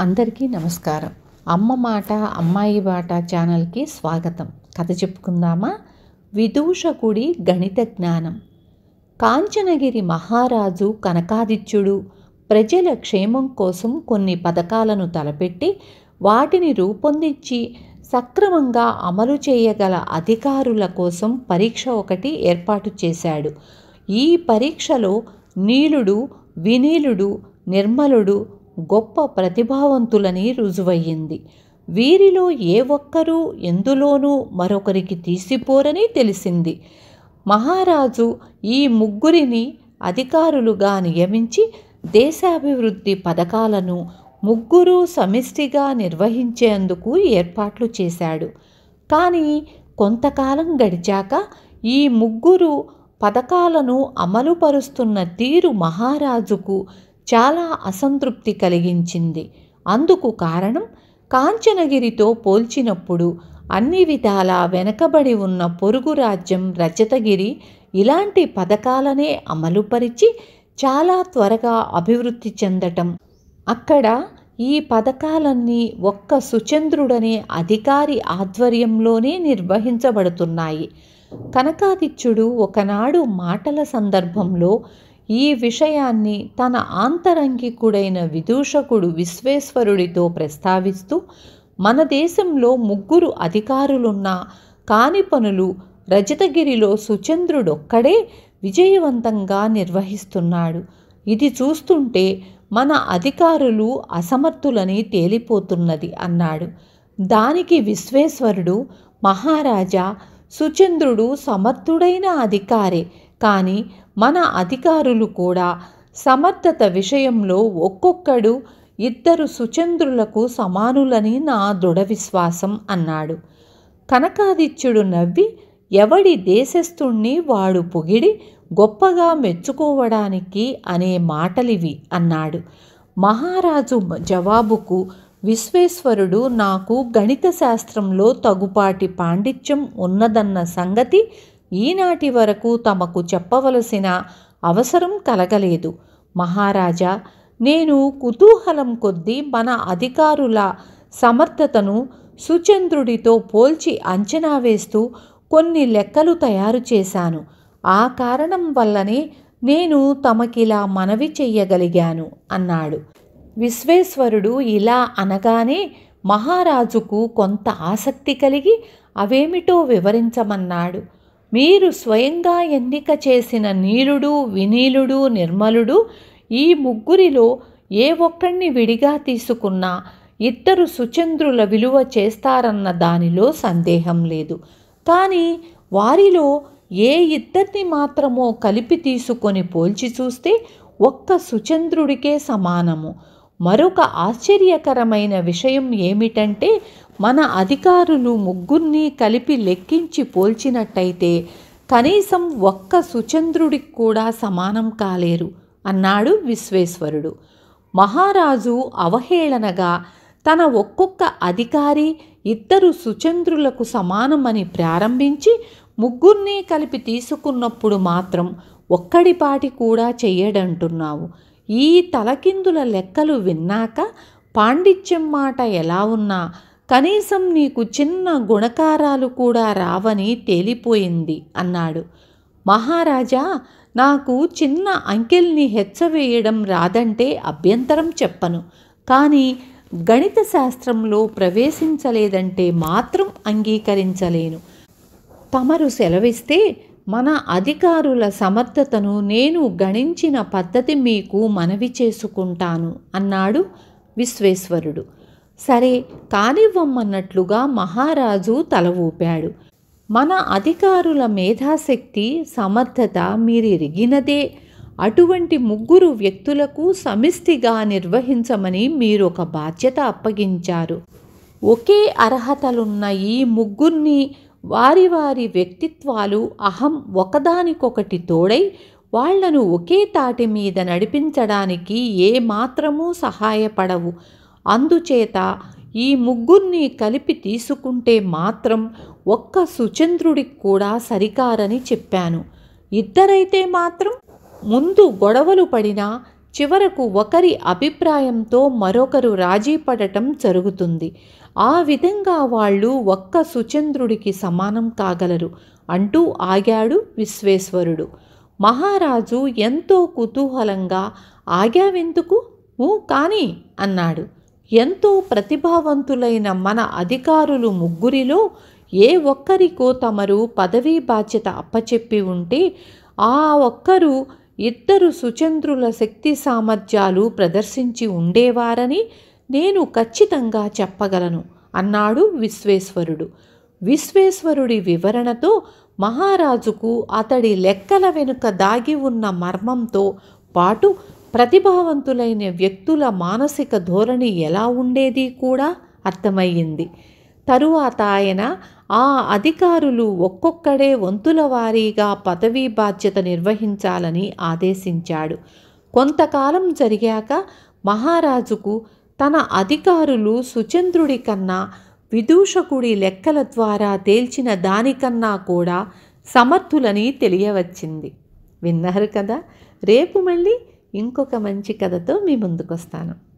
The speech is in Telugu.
అందరికీ నమస్కారం. అమ్మ మాట అమ్మాయి బాట ఛానల్కి స్వాగతం. కథ చెప్పుకుందామా? విదూషకుడి గణిత జ్ఞానం. కాంచనగిరి మహారాజు కనకాదిత్యుడు ప్రజల క్షేమం కోసం కొన్ని పథకాలను తలపెట్టి వాటిని రూపొందించి సక్రమంగా అమలు చేయగల అధికారుల కోసం పరీక్ష ఒకటి ఏర్పాటు చేశాడు. ఈ పరీక్షలో నీలుడు, వినీలుడు, నిర్మలుడు గొప్ప ప్రతిభావంతులని రుజువయ్యింది. వీరిలో ఏ ఒక్కరూ ఎందులోనూ మరొకరికి తీసిపోరని తెలిసింది. మహారాజు ఈ ముగ్గురిని అధికారులుగా నియమించి దేశాభివృద్ధి పథకాలను ముగ్గురు సమిష్టిగా నిర్వహించేందుకు ఏర్పాట్లు చేశాడు. కానీ కొంతకాలం గడిచాక ఈ ముగ్గురు పథకాలను అమలుపరుస్తున్న తీరు మహారాజుకు చాలా అసంతృప్తి కలిగించింది. అందుకు కారణం, కాంచనగిరితో పోల్చినప్పుడు అన్ని విధాలా వెనకబడి ఉన్న పొరుగు రాజ్యం రజతగిరి ఇలాంటి పథకాలనే అమలుపరిచి చాలా త్వరగా అభివృద్ధి చెందటం. అక్కడ ఈ పథకాలన్నీ ఒక్క సుచంద్రుడనే అధికారి ఆధ్వర్యంలోనే నిర్వహించబడుతున్నాయి. కనకాదిత్యుడు ఒకనాడు మాటల సందర్భంలో ఈ విషయాన్ని తన ఆంతరంగికుడైన విదూషకుడు విశ్వేశ్వరుడితో ప్రస్తావిస్తూ, మన దేశంలో ముగ్గురు అధికారులున్నా కాని పనులు రజతగిరిలో సుచంద్రుడొక్కడే విజయవంతంగా నిర్వహిస్తున్నాడు. ఇది చూస్తుంటే మన అధికారులు అసమర్థులని తేలిపోతున్నది అన్నాడు. దానికి విశ్వేశ్వరుడు, మహారాజా, సుచంద్రుడు సమర్థుడైన అధికారే, కానీ మన అధికారులు కూడా సమర్థత విషయంలో ఒక్కొక్కడు ఇద్దరు సుచంద్రులకు సమానులని నా దృఢ విశ్వాసం అన్నాడు. కనకాదిత్యుడు నవ్వి, ఎవడి దేశస్థుణ్ణి వాడు పొగిడి గొప్పగా మెచ్చుకోవడానికి అనే మాటలివి అన్నాడు. మహారాజు జవాబుకు విశ్వేశ్వరుడు, నాకు గణిత శాస్త్రంలో తగుపాటి పాండిత్యం ఉన్నదన్న సంగతి ఈనాటి వరకు తమకు చెప్పవలసిన అవసరం కలగలేదు. మహారాజా, నేను కుతూహలం కొద్దీ మన అధికారుల సమర్థతను సుచంద్రుడితో పోల్చి అంచనా వేస్తూ కొన్ని లెక్కలు తయారు చేశాను. ఆ కారణం వల్లనే నేను తమకిలా మనవి చెయ్యగలిగాను అన్నాడు. విశ్వేశ్వరుడు ఇలా అనగానే మహారాజుకు కొంత ఆసక్తి కలిగి అవేమిటో వివరించమన్నాడు. మీరు స్వయంగా ఎన్నిక చేసిన నీలుడు, వినీలుడు, నిర్మలుడు ఈ ముగ్గురిలో ఏ ఒక్కడిని విడిగా తీసుకున్నా ఇద్దరు సుచంద్రుల విలువ చేస్తారన్న దానిలో సందేహం లేదు. కానీ వారిలో ఏ ఇద్దరిని మాత్రమో కలిపి తీసుకొని పోల్చి చూస్తే ఒక్క సుచంద్రుడికే సమానము. మరొక ఆశ్చర్యకరమైన విషయం ఏమిటంటే, మన అధికారులు ముగ్గురిని కలిపి లెక్కించి పోల్చినట్టయితే కనీసం ఒక్క సుచంద్రుడికి కూడా సమానం కాలేరు అన్నాడు విశ్వేశ్వరుడు. మహారాజు అవహేళనగా తన ఒక్కొక్క అధికారి ఇద్దరు సుచంద్రులకు సమానమని ప్రారంభించి ముగ్గురిని కలిపి తీసుకున్నప్పుడు మాత్రం ఒక్కడిపాటి కూడా చెయ్యడంటున్నావు. ఈ తలకిందుల లెక్కలు విన్నాక పాండిత్యం మాట ఎలా ఉన్నా కనీసం నీకు చిన్న గుణకారాలు కూడా రావని తేలిపోయింది అన్నాడు. మహారాజా, నాకు చిన్న అంకెల్ని హెచ్చవేయడం రాదంటే అభ్యంతరం చెప్పను, కానీ గణిత శాస్త్రంలో ప్రవేశించలేదంటే మాత్రం అంగీకరించలేను. తమరు సెలవిస్తే మన అధికారుల సమర్థతను నేను గణించిన పద్ధతి మీకు మనవి చేసుకుంటాను అన్నాడు విశ్వేశ్వరుడు. సరే కానివ్వమన్నట్లుగా మహారాజు తల ఊపాడు. మన అధికారుల మేధాశక్తి సమర్థత మీరెరిగినదే. అటువంటి ముగ్గురు వ్యక్తులకు సమిష్టిగా నిర్వహించమని మీరొక బాధ్యత అప్పగించారు. ఒకే అర్హతలున్న ఈ ముగ్గురిని వారి వారి వ్యక్తిత్వాలు, అహం ఒకదానికొకటి తోడై వాళ్లను ఒకే తాటి మీద నడిపించడానికి ఏ మాత్రమూ సహాయపడవు. అందుచేత ఈ ముగ్గురిని కలిపి తీసుకుంటే మాత్రం ఒక్క సుచంద్రుడికి కూడా సరికారని చెప్పాను. ఇద్దరైతే మాత్రం ముందు గొడవలు పడినా చివరకు ఒకరి అభిప్రాయంతో మరొకరు రాజీ పడటం జరుగుతుంది. ఆ విధంగా వాళ్ళు ఒక్క సుచంద్రుడికి సమానం కాగలరు అంటూ ఆగాడు విశ్వేశ్వరుడు. మహారాజు ఎంతో కుతూహలంగా ఆగావెందుకు కానీ అన్నాడు. ఎంతో ప్రతిభావంతులైన మన అధికారులు ముగ్గురిలో ఏ ఒక్కరికో తమరు పదవీ బాధ్యత అప్పచెప్పి ఉంటే ఆ ఒక్కరు ఇద్దరు సుచంద్రుల శక్తి సామర్థ్యాలు ప్రదర్శించి ఉండేవారని నేను ఖచ్చితంగా చెప్పగలను అన్నాడు విశ్వేశ్వరుడు. విశ్వేశ్వరుడి వివరణతో మహారాజుకు అతడి లెక్కల వెనుక దాగి ఉన్న మర్మంతో పాటు ప్రతిభావంతులైన వ్యక్తుల మానసిక ధోరణి ఎలా ఉండేది కూడా అర్థమయ్యింది. తరువాత ఆయన ఆ అధికారులు ఒక్కొక్కడే వంతుల వారీగా పదవీ బాధ్యత నిర్వహించాలని ఆదేశించాడు. కొంతకాలం జరిగాక మహారాజుకు తన అధికారులు సుచంద్రుడి కన్నా విదూషకుడి లెక్కల ద్వారా తేల్చిన దానికన్నా కూడా సమర్థులని తెలియవచ్చింది. విన్నారు కదా. రేపు మళ్ళీ ఇంకొక మంచి కథతో మీ ముందుకొస్తాను.